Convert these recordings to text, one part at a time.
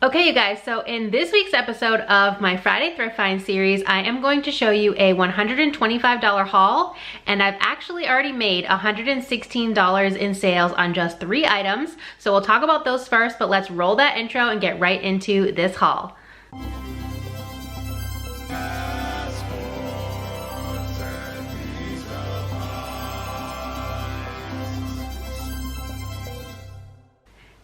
Okay, you guys, so in this week's episode of my Friday Thrift Find series, I am going to show you a $125 haul, and I've actually already made $116 in sales on just 3 items. So we'll talk about those first, but let's roll that intro and get right into this haul.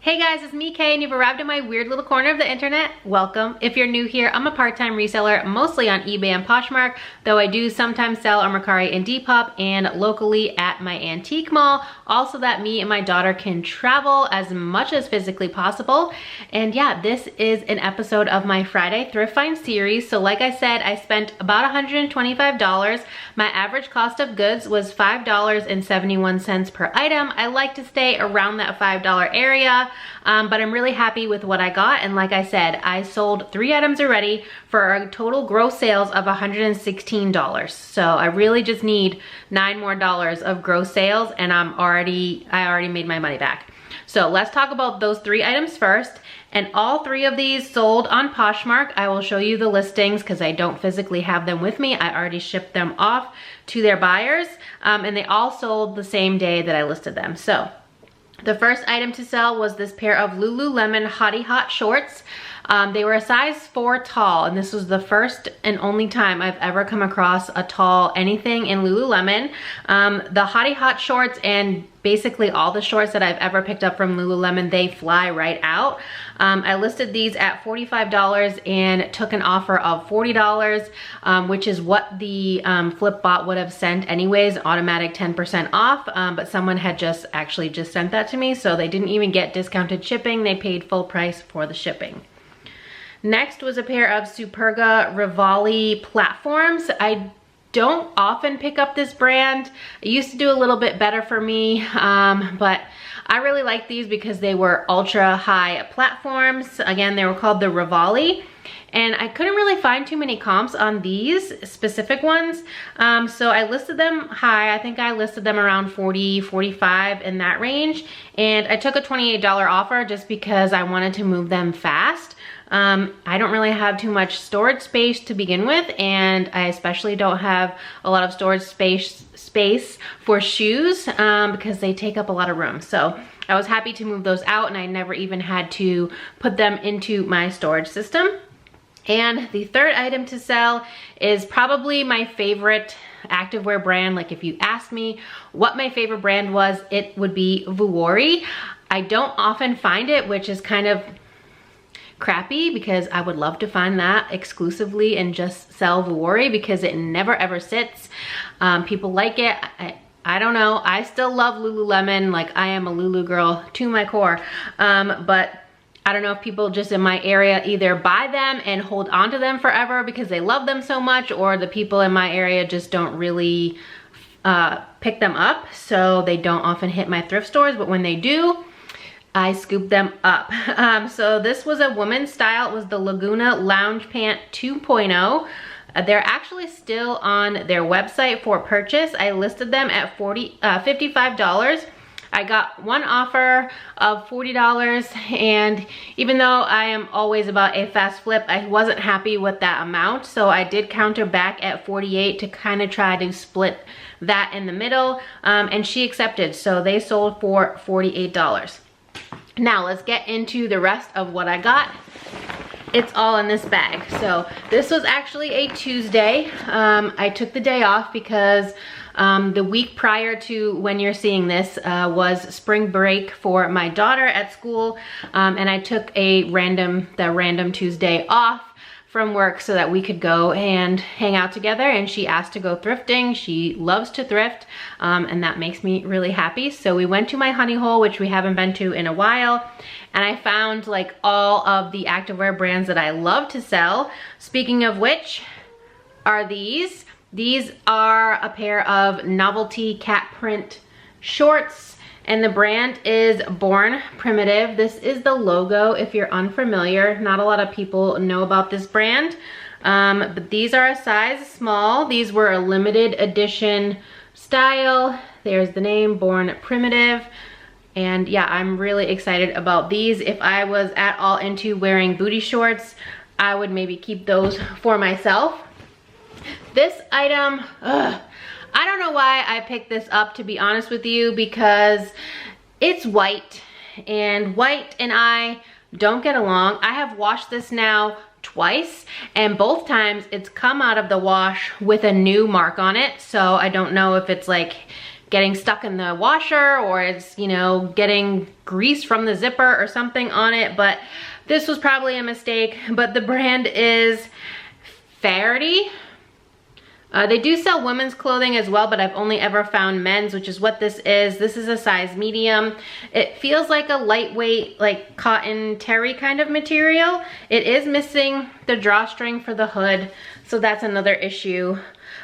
Hey guys, it's me, Kay, and you've arrived in my weird little corner of the internet. Welcome. If you're new here, I'm a part-time reseller, mostly on eBay and Poshmark, though I do sometimes sell on Mercari and Depop and locally at my antique mall, also that me and my daughter can travel as much as physically possible. And yeah, this is an episode of my Friday Thrift Find series. So like I said, I spent about $125. My average cost of goods was $5.71 per item. I like to stay around that $5 area. But I'm really happy with what I got, and like I said, I sold 3 items already for a total gross sales of $116. So I really just need $9 more of gross sales, and I already made my money back. So let's talk about those 3 items first. And all 3 of these sold on Poshmark. I will show you the listings because I don't physically have them with me. I already shipped them off to their buyers, and they all sold the same day that I listed them. So the first item to sell was this pair of Lululemon Hottie Hot shorts. They were a size 4 tall, and this was the first and only time I've ever come across a tall anything in Lululemon. The Hottie Hot shorts and basically all the shorts that I've ever picked up from Lululemon, they fly right out. I listed these at $45 and took an offer of $40, which is what the Flipbot would have sent anyways, automatic 10% off, but someone had just sent that to me, so they didn't even get discounted shipping. They paid full price for the shipping. Next was a pair of Superga Rivali platforms. I don't often pick up this brand. It used to do a little bit better for me, but I really like these because they were ultra high platforms. Again, they were called the Rivali, and I couldn't really find too many comps on these specific ones. So I listed them high. I think I listed them around 40, 45 in that range. And I took a $28 offer just because I wanted to move them fast. I don't really have too much storage space to begin with, and I especially don't have a lot of storage space for shoes because they take up a lot of room. So I was happy to move those out, and I never even had to put them into my storage system. And the third item to sell is probably my favorite activewear brand. Like, if you asked me what my favorite brand was, it would be Vuori. I don't often find it, which is kind of crappy because I would love to find that exclusively and just sell Vuori because it never ever sits. People like it. I don't know. I still love Lululemon. Like, I am a Lulu girl to my core. But I don't know if people just in my area either buy them and hold on to them forever because they love them so much, or the people in my area just don't really pick them up. So they don't often hit my thrift stores, but when they do, I scoop them up. So this was a woman's style. It was the Laguna Lounge Pant 2.0. They're actually still on their website for purchase. I listed them at $55. I got one offer of $40, and even though I am always about a fast flip, I wasn't happy with that amount. So I did counter back at $48 to kind of try to split that in the middle, and she accepted. So they sold for $48. Now let's get into the rest of what I got. It's all in this bag. So this was actually a Tuesday. I took the day off because the week prior to when you're seeing this was spring break for my daughter at school, and I took the random Tuesday off from work so that we could go and hang out together, and she asked to go thrifting. She loves to thrift, and that makes me really happy. So we went to my honey hole, which we haven't been to in a while, and I found like all of the activewear brands that I love to sell. Speaking of which are these. These are a pair of novelty cat print shorts, and the brand is Born Primitive. This is the logo if you're unfamiliar. Not a lot of people know about this brand, but these are a size small. These were a limited edition style. There's the name, Born Primitive. And yeah, I'm really excited about these. If I was at all into wearing booty shorts, I would maybe keep those for myself. This item, I don't know why I picked this up, to be honest with you, because it's white and I don't get along. I have washed this now twice, and both times it's come out of the wash with a new mark on it. So I don't know if it's like getting stuck in the washer or it's, you know, getting grease from the zipper or something on it, but this was probably a mistake. But the brand is Faraday. They do sell women's clothing as well, but I've only ever found men's, which is what this is. This is a size medium. It feels like a lightweight, like cotton terry kind of material. It is missing the drawstring for the hood, so that's another issue.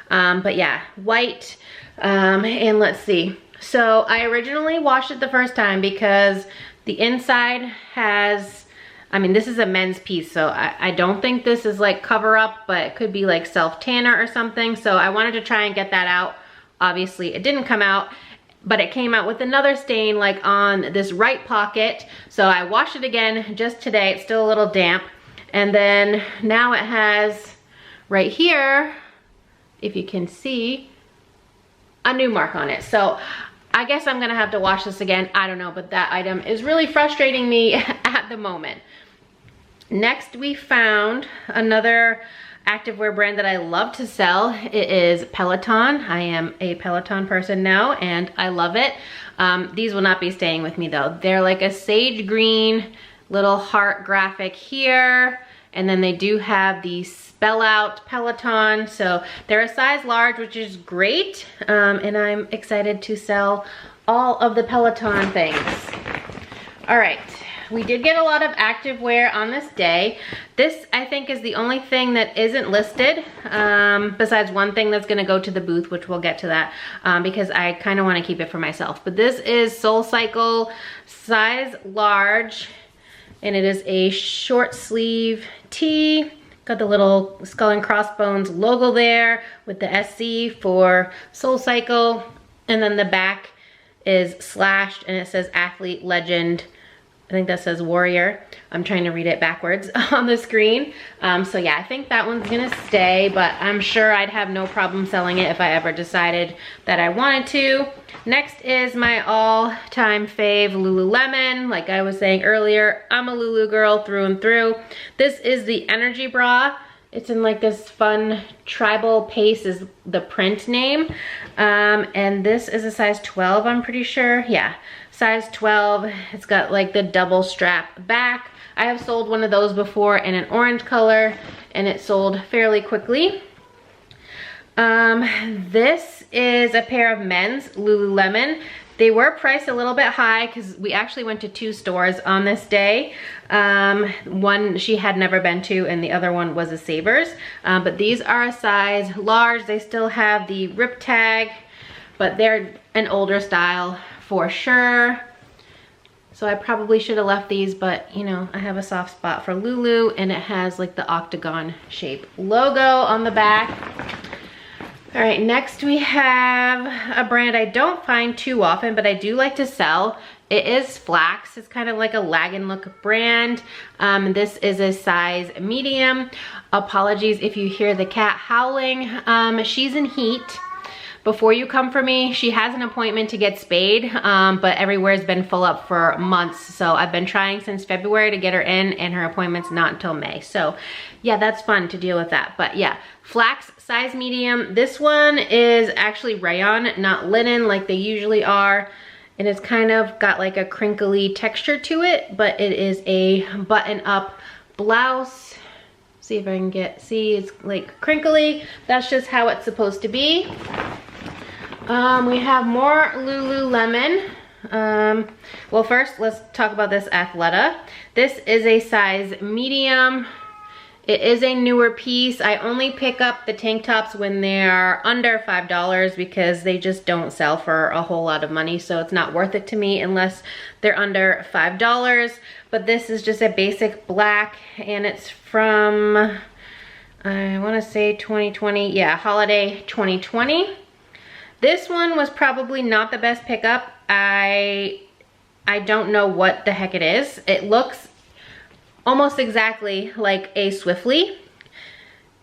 But yeah, white, and let's see. So I originally washed it the first time because the inside has, I mean, this is a men's piece, so I don't think this is like cover up, but it could be like self tanner or something. So I wanted to try and get that out. Obviously it didn't come out, but it came out with another stain like on this right pocket. So I washed it again just today. It's still a little damp. And then now it has right here, if you can see, a new mark on it. So I guess I'm gonna have to wash this again. I don't know, but that item is really frustrating me at the moment. Next, we found another activewear brand that I love to sell. It is Peloton. I am a Peloton person now, and I love it. These will not be staying with me though. They're like a sage green little heart graphic here, and then they do have the spell out Peloton. So they're a size large, which is great, and I'm excited to sell all of the Peloton things. All right. We did get a lot of activewear on this day. This, I think, is the only thing that isn't listed, besides one thing that's gonna go to the booth, which we'll get to that, because I kind of want to keep it for myself. But this is SoulCycle size large, and it is a short sleeve tee. Got the little skull and crossbones logo there with the SC for SoulCycle, and then the back is slashed and it says athlete legend. I think that says warrior. I'm trying to read it backwards on the screen. So yeah, I think that one's gonna stay, but I'm sure I'd have no problem selling it if I ever decided that I wanted to. Next is my all-time fave Lululemon. Like I was saying earlier, I'm a Lulu girl through and through. This is the Energy Bra. It's in like this fun tribal paste is the print name. And this is a size 12, I'm pretty sure. Yeah, size 12. It's got like the double strap back. I have sold one of those before in an orange color, and it sold fairly quickly. This is a pair of men's Lululemon. They were priced a little bit high because we actually went to 2 stores on this day. One she had never been to, and the other one was a Savers. But these are a size large. They still have the rip tag, but they're an older style for sure. So I probably should have left these, but you know, I have a soft spot for Lulu, and it has like the octagon shape logo on the back. All right, next we have a brand I don't find too often, but I do like to sell. It is Flax. It's kind of like a lag and look brand. This is a size medium. Apologies if you hear the cat howling. She's in heat. Before you come for me, she has an appointment to get spayed, but everywhere's been full up for months. So I've been trying since February to get her in, and her appointment's not until May. So yeah, that's fun to deal with that. But yeah, Flax size medium. This one is actually rayon, not linen like they usually are. And it's kind of got like a crinkly texture to it, but it is a button up blouse. See if I can see it's like crinkly. That's just how it's supposed to be. We have more Lululemon. Well, first let's talk about this Athleta. This is a size medium. It is a newer piece. I only pick up the tank tops when they're under $5 because they just don't sell for a whole lot of money. So it's not worth it to me unless they're under $5. But this is just a basic black, and it's from, I wanna say 2020. Yeah, holiday 2020. This one was probably not the best pickup. I I don't know what the heck it is. It looks almost exactly like a Swiftly.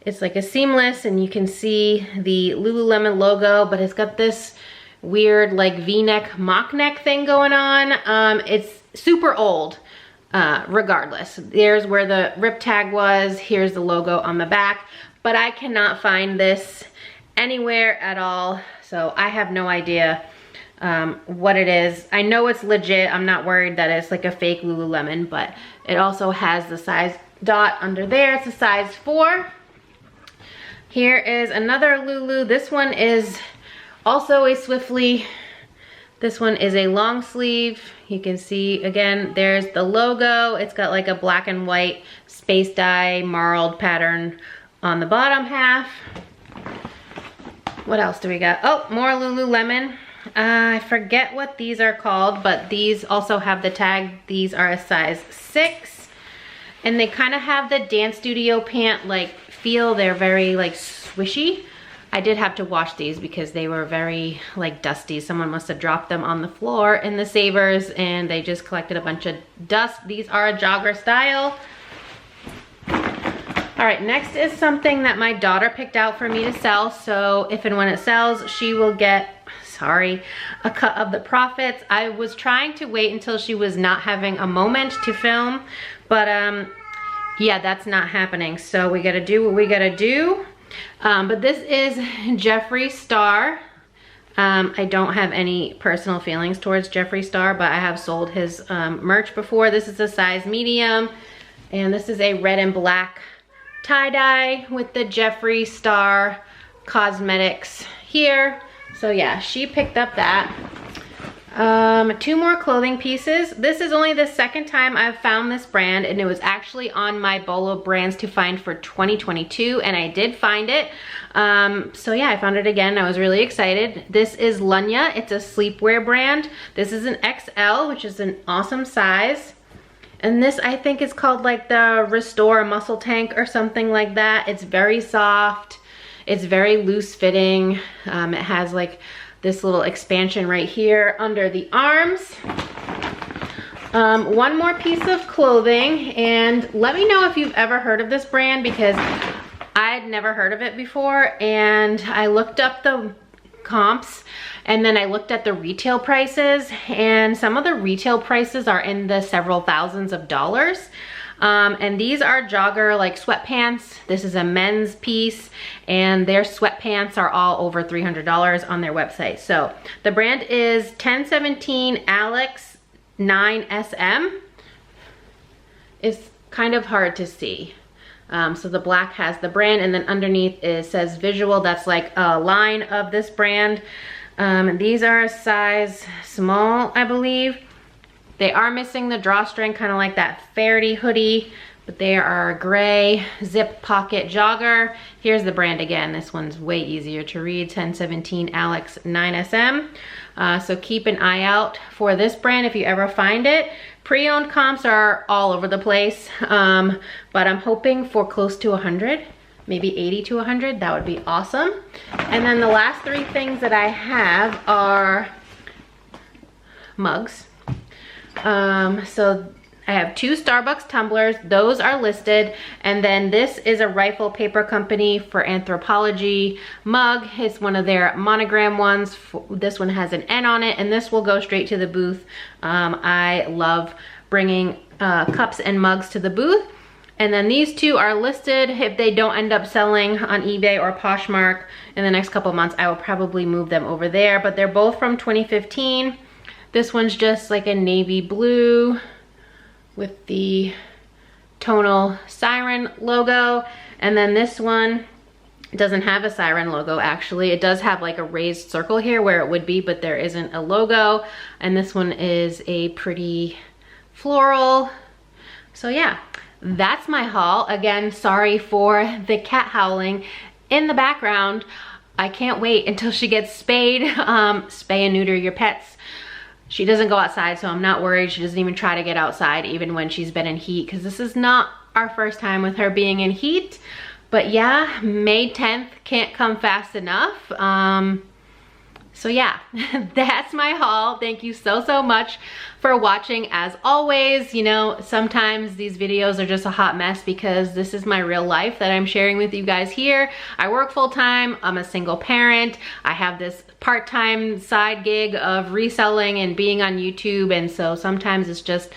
It's like a seamless, and you can see the Lululemon logo, but it's got this weird like V-neck, mock neck thing going on. It's super old, regardless. There's where the rip tag was. Here's the logo on the back, but I cannot find this anywhere at all. So I have no idea what it is. I know it's legit. I'm not worried that it's like a fake Lululemon, but it also has the size dot under there. It's a size 4. Here is another Lulu. This one is also a Swiftly. This one is a long sleeve. You can see, again, there's the logo. It's got like a black and white space dye marled pattern on the bottom half. What else do we got? Oh, more Lululemon. I forget what these are called, but these also have the tag. These are a size 6. And they kind of have the dance studio pant like feel. They're very like swishy. I did have to wash these because they were very like dusty. Someone must have dropped them on the floor in the Savers and they just collected a bunch of dust. These are a jogger style. All right, next is something that my daughter picked out for me to sell. So if and when it sells, she will get, sorry, a cut of the profits. I was trying to wait until she was not having a moment to film, but yeah, that's not happening. So we gotta do what we gotta do. But this is Jeffree Star. I don't have any personal feelings towards Jeffree Star, but I have sold his merch before. This is a size medium, and this is a red and black tie-dye with the Jeffree Star Cosmetics here. So yeah, she picked up that. 2 more clothing pieces. This is only the second time I've found this brand, and it was actually on my Bolo brands to find for 2022, and I did find it. So yeah, I found it again. I was really excited. This is Lunya. It's a sleepwear brand. This is an XL, which is an awesome size. And this, I think, is called like the Restore Muscle Tank or something like that. It's very soft. It's very loose fitting. It has like this little expansion right here under the arms. One more piece of clothing, and let me know if you've ever heard of this brand because I'd never heard of it before, and I looked up the comps and then I looked at the retail prices, and some of the retail prices are in the several thousands of dollars. And these are jogger like sweatpants. This is a men's piece, and their sweatpants are all over $300 on their website. So the brand is 1017 Alex 9SM. It's kind of hard to see. So the black has the brand, and then underneath it says visual. That's like a line of this brand. These are a size small, I believe. They are missing the drawstring, kind of like that Faraday hoodie, but they are a gray zip pocket jogger. Here's the brand again. This one's way easier to read, 1017 Alex 9SM. So keep an eye out for this brand if you ever find it. Pre-owned comps are all over the place, but I'm hoping for close to 100, maybe 80 to 100. That would be awesome. And then the last 3 things that I have are mugs. So I have 2 Starbucks tumblers. Those are listed. And then this is a Rifle Paper Company for Anthropology mug. It's one of their monogram ones. This one has an N on it, and this will go straight to the booth. I love bringing cups and mugs to the booth. And then these 2 are listed. If they don't end up selling on eBay or Poshmark in the next couple months, I will probably move them over there. But they're both from 2015. This one's just like a navy blue with the tonal siren logo. And then this one doesn't have a siren logo, actually. It does have like a raised circle here where it would be, but there isn't a logo. And this one is a pretty floral. So yeah, that's my haul. Again, sorry for the cat howling in the background. I can't wait until she gets spayed. Spay and neuter your pets. She doesn't go outside, so I'm not worried. She doesn't even try to get outside even when she's been in heat, because this is not our first time with her being in heat. But yeah, May 10th can't come fast enough. So yeah, that's my haul. Thank you so much for watching. As always, you know, sometimes these videos are just a hot mess because this is my real life that I'm sharing with you guys here. I work full time, I'm a single parent, I have this part-time side gig of reselling and being on YouTube, and so sometimes it's just,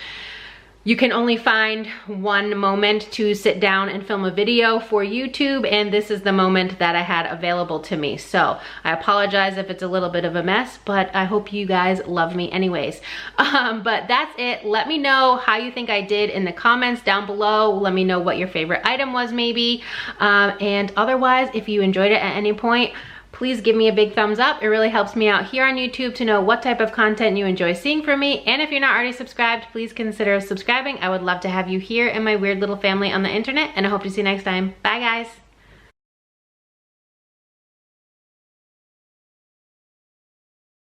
you can only find one moment to sit down and film a video for YouTube, and this is the moment that I had available to me. So I apologize if it's a little bit of a mess, but I hope you guys love me anyways. But that's it. Let me know how you think I did in the comments down below. Let me know what your favorite item was maybe. And otherwise, if you enjoyed it at any point, please give me a big thumbs up. It really helps me out here on YouTube to know what type of content you enjoy seeing from me. And if you're not already subscribed, please consider subscribing. I would love to have you here in my weird little family on the internet, and I hope to see you next time. Bye guys.